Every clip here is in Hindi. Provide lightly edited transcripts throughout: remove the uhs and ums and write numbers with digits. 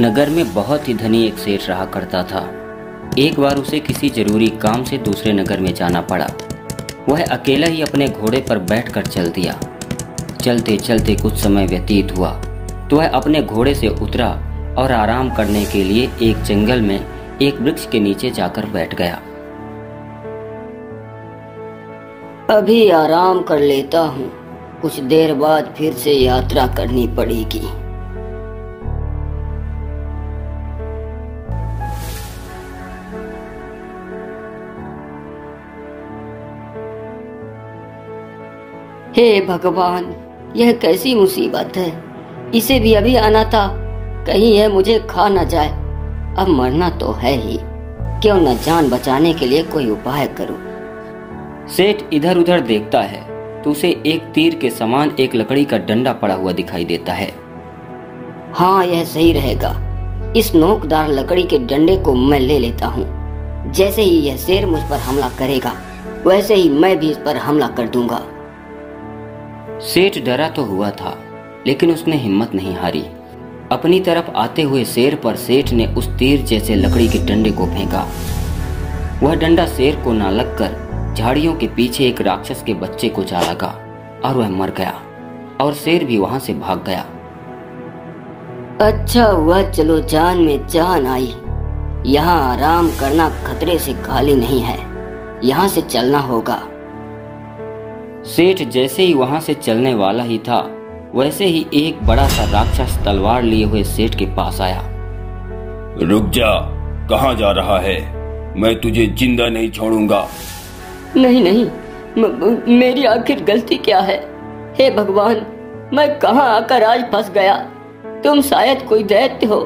नगर में बहुत ही धनी एक सेठ रहा करता था। एक बार उसे किसी जरूरी काम से दूसरे नगर में जाना पड़ा। वह अकेला ही अपने घोड़े पर बैठकर चल दिया। चलते चलते कुछ समय व्यतीत हुआ तो वह अपने घोड़े से उतरा और आराम करने के लिए एक जंगल में एक वृक्ष के नीचे जाकर बैठ गया। अभी आराम कर लेता हूँ, कुछ देर बाद फिर से यात्रा करनी पड़ेगी। हे भगवान, यह कैसी मुसीबत है। इसे भी अभी आना था, कहीं यह मुझे खा न जाए। अब मरना तो है ही, क्यों न जान बचाने के लिए कोई उपाय करूं। सेठ इधर उधर देखता है तो उसे एक तीर के समान एक लकड़ी का डंडा पड़ा हुआ दिखाई देता है। हाँ, यह सही रहेगा। इस नोकदार लकड़ी के डंडे को मैं ले लेता हूँ। जैसे ही यह शेर मुझ पर हमला करेगा वैसे ही मैं भी इस पर हमला कर दूंगा। सेठ डरा तो हुआ था लेकिन उसने हिम्मत नहीं हारी। अपनी तरफ आते हुए शेर पर सेठ ने उस तीर जैसे लकड़ी के डंडे को फेंका। वह डंडा शेर को ना लगकर झाड़ियों के पीछे एक राक्षस के बच्चे को जा लगा और वह मर गया और शेर भी वहां से भाग गया। अच्छा हुआ, चलो जान में जान आई। यहाँ आराम करना खतरे से खाली नहीं है, यहाँ से चलना होगा। सेठ जैसे ही वहां से चलने वाला ही था वैसे ही एक बड़ा सा राक्षस तलवार लिए हुए सेठ के पास आया। रुक जा, कहाँ जा रहा है? मैं तुझे जिंदा नहीं छोड़ूंगा। नहीं नहीं, मेरी आखिर गलती क्या है? हे भगवान, मैं कहाँ आकर आज फंस गया। तुम शायद कोई दैत्य हो,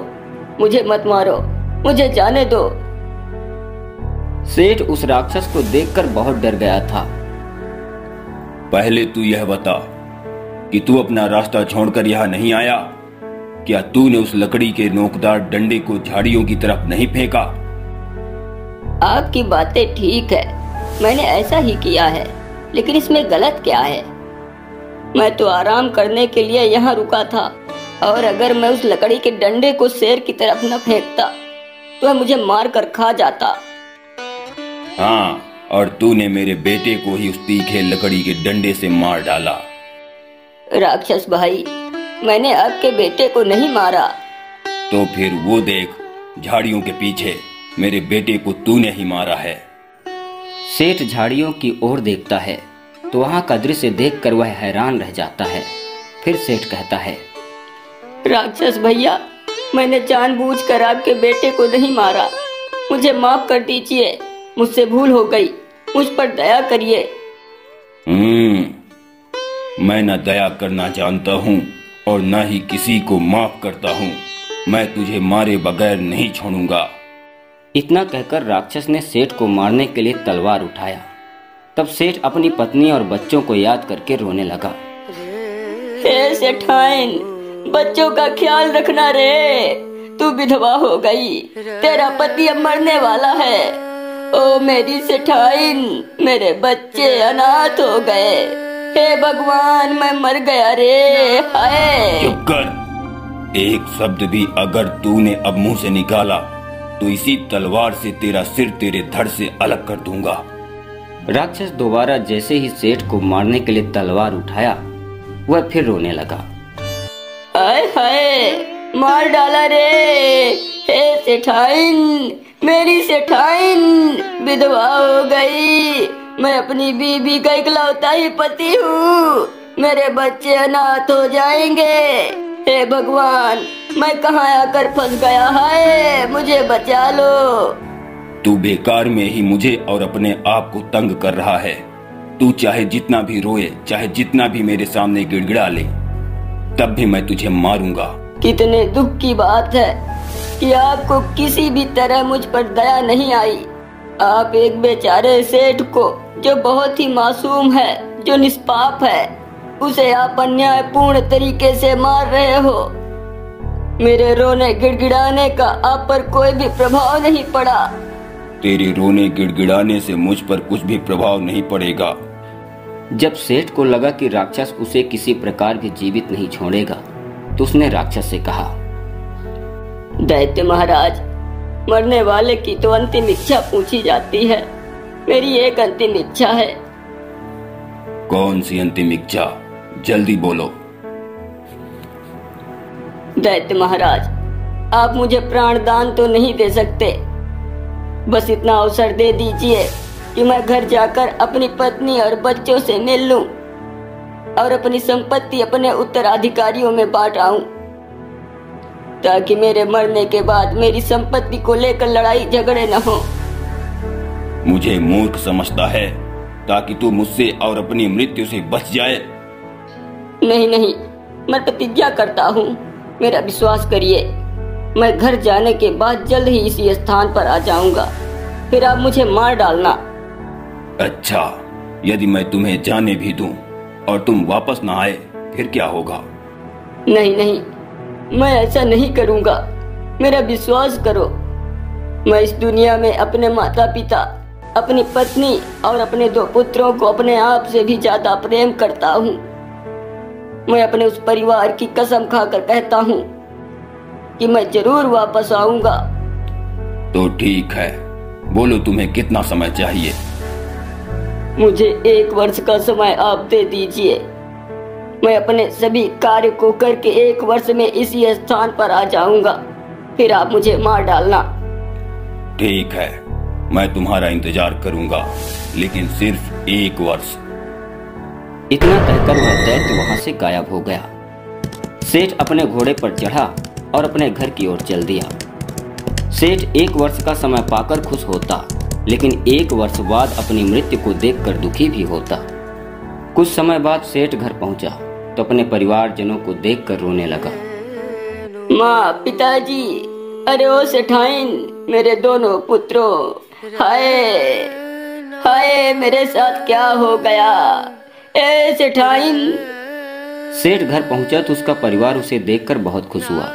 मुझे मत मारो, मुझे जाने दो। सेठ उस राक्षस को देखकर बहुत डर गया था। पहले तू यह बता कि तू अपना रास्ता छोड़कर यहाँ नहीं आया। क्या तूने उस लकड़ी के नोकदार डंडे को झाड़ियों की तरफ नहीं फेंका? आपकी बातें ठीक है, मैंने ऐसा ही किया है, लेकिन इसमें गलत क्या है? मैं तो आराम करने के लिए यहाँ रुका था, और अगर मैं उस लकड़ी के डंडे को शेर की तरफ न फेंकता तो वह मुझे मार कर खा जाता। हाँ, और तूने मेरे बेटे को ही उस तीखे लकड़ी के डंडे से मार डाला। राक्षस भाई, मैंने आपके बेटे को नहीं मारा। तो फिर वो देख, झाड़ियों के पीछे मेरे बेटे को तूने ही मारा है। सेठ झाड़ियों की ओर देखता है तो वहां का दृश्य देखकर वह हैरान रह जाता है। फिर सेठ कहता है, राक्षस भैया, मैंने जानबूझकर आपके बेटे को नहीं मारा, मुझे माफ कर दीजिए, मुझसे भूल हो गई, मुझ पर दया करिए। मैं न दया करना जानता हूँ और न ही किसी को माफ करता हूँ। मैं तुझे मारे बगैर नहीं छोड़ूंगा। इतना कहकर राक्षस ने सेठ को मारने के लिए तलवार उठाया। तब सेठ अपनी पत्नी और बच्चों को याद करके रोने लगा। हे सेठाइन, बच्चों का ख्याल रखना रे, तू विधवा हो गई, तेरा पति अब मरने वाला है। ओ मेरी सेठाइन, मेरे बच्चे अनाथ हो गए। हे भगवान, मैं मर गया रे, हाय। चुप कर। एक शब्द भी अगर तूने अब मुंह से निकाला तो इसी तलवार से तेरा सिर तेरे धड़ से अलग कर दूंगा। राक्षस दोबारा जैसे ही सेठ को मारने के लिए तलवार उठाया वह फिर रोने लगा। हाय हाय, मार डाला रे। हे सेठाइन, मेरी सेठाइन विधवा हो गई। मैं अपनी बीबी का इकलौता ही पति हूँ, मेरे बच्चे अनाथ हो जाएंगे। हे भगवान, मैं कहाँ आकर फंस गया है, मुझे बचा लो। तू बेकार में ही मुझे और अपने आप को तंग कर रहा है। तू चाहे जितना भी रोए, चाहे जितना भी मेरे सामने गिड़गिड़ा ले, तब भी मैं तुझे मारूंगा। कितने दुख की बात है कि आपको किसी भी तरह मुझ पर दया नहीं आई। आप एक बेचारे सेठ को, जो बहुत ही मासूम है, जो निष्पाप है, उसे आप अन्यायपूर्ण तरीके से मार रहे हो। मेरे रोने गिड़गिड़ाने का आप पर कोई भी प्रभाव नहीं पड़ा। तेरे रोने गिड़गिड़ाने से मुझ पर कुछ भी प्रभाव नहीं पड़ेगा। जब सेठ को लगा कि राक्षस उसे किसी प्रकार भी जीवित नहीं छोड़ेगा तो उसने राक्षस से कहा, दैत्य महाराज, मरने वाले की तो अंतिम इच्छा पूछी जाती है। मेरी एक अंतिम इच्छा है। कौन सी अंतिम इच्छा? जल्दी बोलो। दैत्य महाराज, आप मुझे प्राणदान तो नहीं दे सकते, बस इतना अवसर दे दीजिए कि मैं घर जाकर अपनी पत्नी और बच्चों से मिल लूं और अपनी संपत्ति अपने उत्तराधिकारियों में बांट आऊं, ताकि मेरे मरने के बाद मेरी संपत्ति को लेकर लड़ाई झगड़े न हो। मुझे मूर्ख समझता है ताकि तू मुझसे और अपनी मृत्यु से बच जाए? नहीं नहीं, मैं प्रतिज्ञा करता हूँ, मेरा विश्वास करिए। मैं घर जाने के बाद जल्द ही इसी स्थान पर आ जाऊंगा, फिर आप मुझे मार डालना। अच्छा, यदि मैं तुम्हें जाने भी दूं और तुम वापस ना आए फिर क्या होगा? नहीं नहीं, मैं ऐसा नहीं करूंगा, मेरा विश्वास करो। मैं इस दुनिया में अपने माता पिता, अपनी पत्नी और अपने 2 पुत्रों को अपने आप से भी ज्यादा प्रेम करता हूँ। मैं अपने उस परिवार की कसम खाकर कहता हूँ कि मैं जरूर वापस आऊंगा। तो ठीक है, बोलो तुम्हें कितना समय चाहिए? मुझे 1 वर्ष का समय आप दे दीजिए। मैं अपने सभी कार्य को करके 1 वर्ष में इसी स्थान पर आ जाऊंगा, फिर आप मुझे मार डालना। ठीक है, मैं तुम्हारा इंतजार करूंगा, लेकिन सिर्फ 1 वर्ष। इतना कहकर वह दैत्य वहां से गायब हो गया। सेठ अपने घोड़े पर चढ़ा और अपने घर की ओर चल दिया। सेठ 1 वर्ष का समय पाकर खुश होता, लेकिन 1 वर्ष बाद अपनी मृत्यु को देखकर दुखी भी होता। कुछ समय बाद सेठ घर पहुंचा तो अपने परिवारजनों को देखकर रोने लगा। माँ, पिताजी, अरे ओ सेठाइन, मेरे दोनों पुत्रों, हाय हाय, मेरे साथ क्या हो गया? ए सेठाइन। सेठ घर पहुंचा तो उसका परिवार उसे देखकर बहुत खुश हुआ,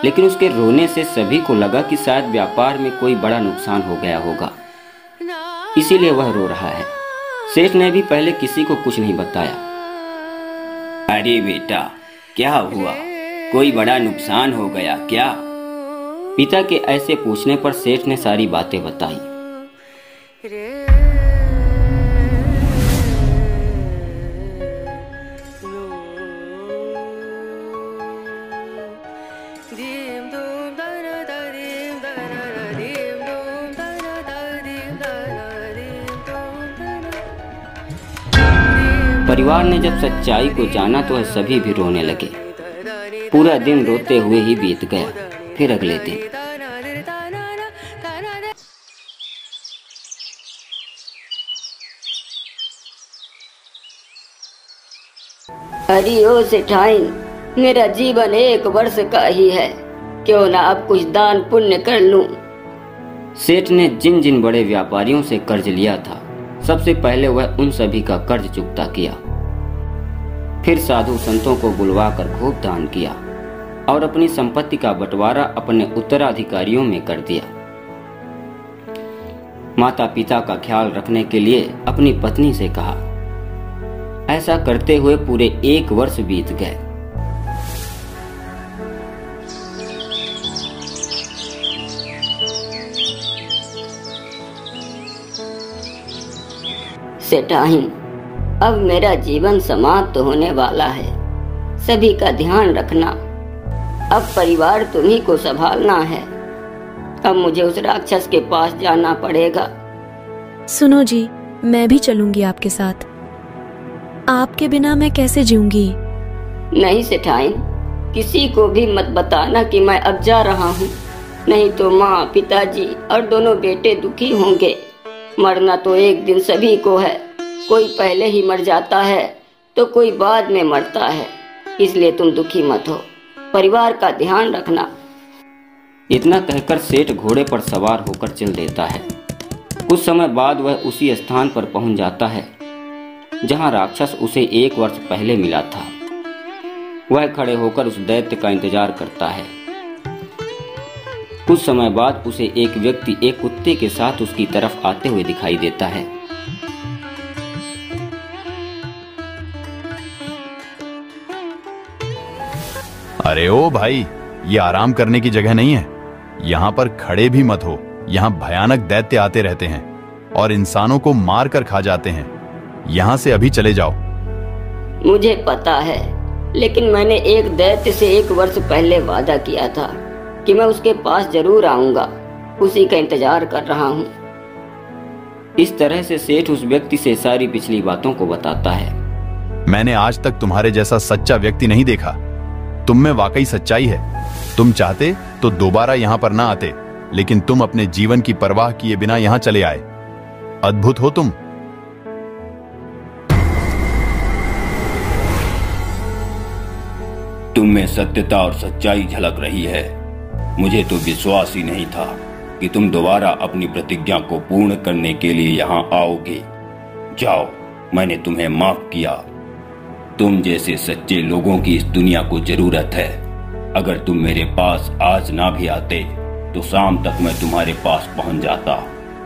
लेकिन उसके रोने से सभी को लगा कि शायद व्यापार में कोई बड़ा नुकसान हो गया होगा, इसीलिए वह रो रहा है। सेठ ने भी पहले किसी को कुछ नहीं बताया। अरे बेटा, क्या हुआ? कोई बड़ा नुकसान हो गया क्या? पिता के ऐसे पूछने पर सेठ ने सारी बातें बताई। परिवार ने जब सच्चाई को जाना तो वह सभी भी रोने लगे। पूरा दिन रोते हुए ही बीत गया। फिर अगले दिन अरे ओ सेठाइन, मेरा जीवन 1 वर्ष का ही है, क्यों ना अब कुछ दान पुण्य कर लूं। सेठ ने जिन जिन बड़े व्यापारियों से कर्ज लिया था, सबसे पहले वह उन सभी का कर्ज चुकता किया। फिर साधु संतों को बुलवाकर खूब दान किया और अपनी संपत्ति का बंटवारा अपने उत्तराधिकारियों में कर दिया। माता पिता का ख्याल रखने के लिए अपनी पत्नी से कहा। ऐसा करते हुए पूरे 1 वर्ष बीत गए। सेठाइन, अब मेरा जीवन समाप्त होने वाला है, सभी का ध्यान रखना। अब परिवार तुम्ही को संभालना है। अब मुझे उस राक्षस के पास जाना पड़ेगा। सुनो जी, मैं भी चलूंगी आपके साथ। आपके बिना मैं कैसे जीऊंगी? नहीं सेठाइन, किसी को भी मत बताना कि मैं अब जा रहा हूँ, नहीं तो माँ, पिताजी और दोनों बेटे दुखी होंगे। मरना तो एक दिन सभी को है, कोई पहले ही मर जाता है तो कोई बाद में मरता है, इसलिए तुम दुखी मत हो, परिवार का ध्यान रखना। इतना कहकर सेठ घोड़े पर सवार होकर चल देता है। कुछ समय बाद वह उसी स्थान पर पहुंच जाता है जहां राक्षस उसे 1 वर्ष पहले मिला था। वह खड़े होकर उस दैत्य का इंतजार करता है। कुछ समय बाद उसे एक व्यक्ति एक कुत्ते के साथ उसकी तरफ आते हुए दिखाई देता है। अरे ओ भाई, ये आराम करने की जगह नहीं है, यहाँ पर खड़े भी मत हो। यहाँ भयानक दैत्य आते रहते हैं और इंसानों को मार कर खा जाते हैं। यहाँ से अभी चले जाओ। मुझे पता है, लेकिन मैंने एक दैत्य से 1 वर्ष पहले वादा किया था कि मैं उसके पास जरूर आऊंगा। उसी का इंतजार कर रहा हूँ। इस तरह से सेठ उस व्यक्ति से सारी पिछली बातों को बताता है। मैंने आज तक तुम्हारे जैसा सच्चा व्यक्ति नहीं देखा। तुम में वाकई सच्चाई है। तुम चाहते तो दोबारा यहाँ पर ना आते, लेकिन तुम अपने जीवन की परवाह किए बिना यहाँ चले आए। अद्भुत हो तुम। तुम में सत्यता और सच्चाई झलक रही है। मुझे तो विश्वास ही नहीं था कि तुम दोबारा अपनी प्रतिज्ञा को पूर्ण करने के लिए यहाँ आओगे। जाओ, मैंने तुम्हें माफ किया। तुम जैसे सच्चे लोगों की इस दुनिया को जरूरत है। अगर तुम मेरे पास आज ना भी आते तो शाम तक मैं तुम्हारे पास पहुंच जाता,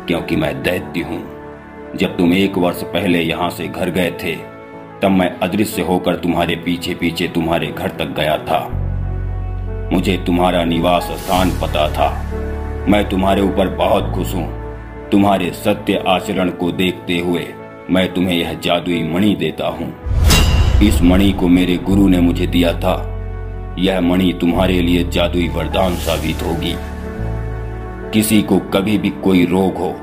क्योंकि मैं दैत्य हूँ। जब तुम 1 वर्ष पहले यहाँ से घर गए थे, तब मैं अदृश्य होकर तुम्हारे पीछे पीछे तुम्हारे घर तक गया था। मुझे तुम्हारा निवास स्थान पता था। मैं तुम्हारे ऊपर बहुत खुश हूँ। तुम्हारे सत्य आचरण को देखते हुए मैं तुम्हें यह जादुई मणि देता हूँ। इस मणि को मेरे गुरु ने मुझे दिया था। यह मणि तुम्हारे लिए जादुई वरदान साबित होगी। किसी को कभी भी कोई रोग हो,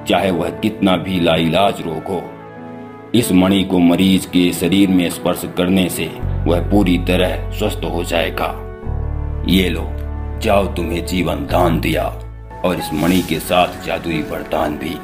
चाहे वह कितना भी लाइलाज रोग हो, इस मणि को मरीज के शरीर में स्पर्श करने से वह पूरी तरह स्वस्थ हो जाएगा। ये लो, जाओ, तुम्हें जीवन दान दिया और इस मणि के साथ जादुई वरदान भी।